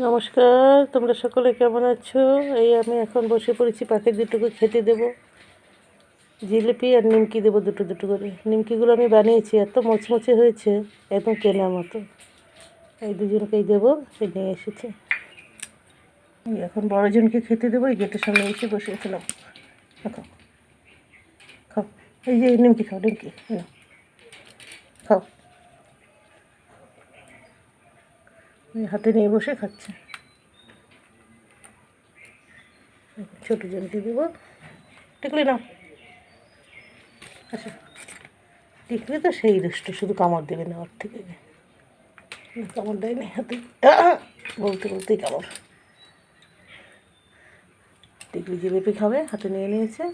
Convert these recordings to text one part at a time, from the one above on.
নমস্কার, তোমরা সকলে কেমন আছো? এই আমি এখন বসে পড়েছি, পাখি দুটোকে খেতে দেবো। জিলিপি আর নিমকি দেবো দুটো দুটো করে। নিমকিগুলো আমি বানিয়েছি, এত মচমচে হয়েছে, একদম কেনার মতো। এই দুজনকেই দেবো, এই নিয়ে এসেছে। এখন বড়জনকে খেতে দেবো, এই গেটের সামনে এসে বসেছিলাম। খাও খাও, এই যে নিমকি খাও, নিমকি খাও। হাতে নিয়ে বসে খাচ্ছে। ছোটো জনকে দেবো। টিকলি নাও, আচ্ছা। টিকলি তো সেই দুষ্ট, শুধু কামড় দেবে না, ওর থেকে কামড় দেয়নি হাতে, বলতে বলতেই কামড়। টিকলি জিলিপি খাবে, হাতে নিয়ে নিয়েছে।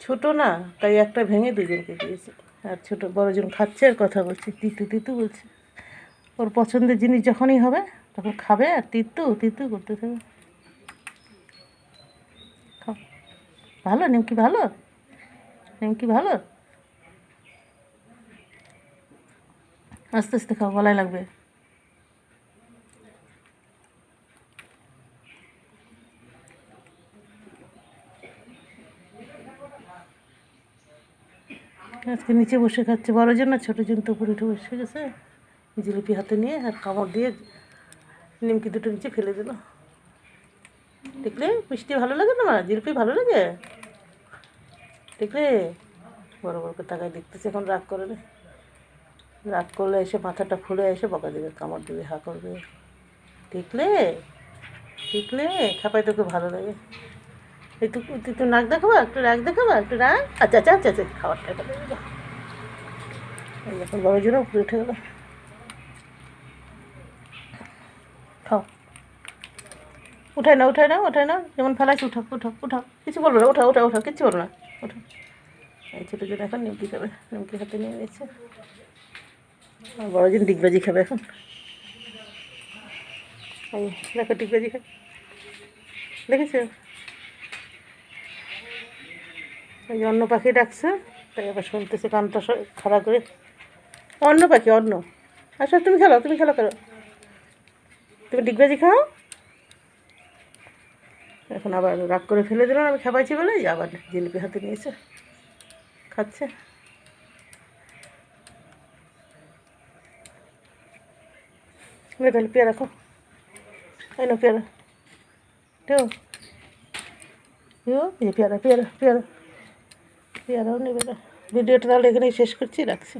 ছোটো না, তাই একটা ভেঙে দুজনকে দিয়েছে। আর ছোটো বড়জন খাচ্ছে আর কথা বলছে, তিতু তিতু বলছে। ওর পছন্দের জিনিস যখনই হবে তখন খাবে আর তিতু তিতু করতে থাকবে। খাও, ভালো নিমকি, ভালো নিমকি, ভালো। আস্তে আস্তে খাও, গলায় লাগবে। আজকে নিচে বসে খাচ্ছে বড়জন, না ছোটোজন তো উপরে উঠে বসে গেছে। জিলিপি হাতে নিয়ে আর কামড় দিয়ে নিমকি দুটো নিচে ফেলে দিল। দেখলে মিষ্টি ভালো লাগে না, জিলিপি ভালো লাগে। দেখলে বড় বড় করে তাকায় দেখতেছে, এখন রাগ করে না। রাগ করলে এসে মাথাটা ফুলে এসে বকা দেবে, কামড় দেবে, হা করবে। দেখলে দেখলে খাপাই তোকে ভালো লাগে। একটু একটু নাক দেখাবা, একটু রাগ দেখাবা, একটু রাগ। আচ্ছা আচ্ছা আচ্ছা আচ্ছা, খাবারটা ফেলে দিল। এই এখন বড়জনও উপরে উঠে গেল। খাও, উঠায় না উঠায় না উঠায় না, যেমন ফেলাইছে, উঠাও উঠাও উঠাও, কিছু বলবো না, উঠাও উঠাও উঠাও, কিচ্ছু বলবো না, উঠাও। এই ছোটো জন এখন নিমকি খাবে, নিমকি হাতে নিয়ে নিয়েছে। আর বড়জন ডিগবাজি খাবে এখন। এই দেখো ডিগবাজি খাবে, দেখেছো? এই যে অন্য পাখি ডাকছে, তাই আবার শুনতেছে, কানটা খাড়া করে। অন্য পাখি, অন্য। আচ্ছা তুমি খেলো, তুমি খেলো, করো, তুমি ডিগবাজি খাও। এখন আবার রাগ করে ফেলে দিলাম, আমি খাবাইছি বলে আবার জিলিপি হাতে নিয়েছে, খাচ্ছে। তাহলে পেয়ারা খাও, এই না পেয়ারা, টেও পেয়ারা পেয়ারা পেয়ারা, পেয়ারাও নেবে না। ভিডিওটা তাহলে এখানেই শেষ করছি, রাখছি।